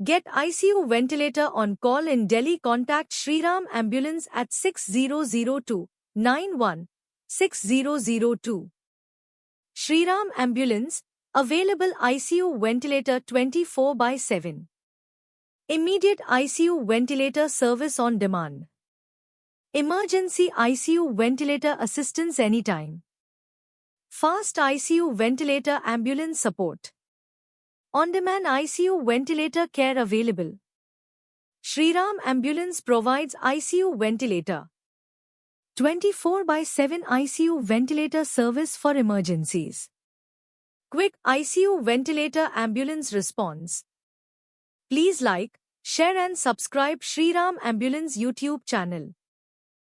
Get ICU ventilator on call in Delhi. Contact Shriram Ambulance at 6002 91 6002. Shriram Ambulance, available ICU ventilator 24/7. Immediate ICU ventilator service on demand. Emergency ICU ventilator assistance anytime. Fast ICU ventilator ambulance support. On-demand ICU ventilator care available. Shriram Ambulance provides ICU ventilator 24/7 ICU ventilator service for emergencies. Quick ICU ventilator ambulance response. Please like, share and subscribe Shriram Ambulance YouTube channel.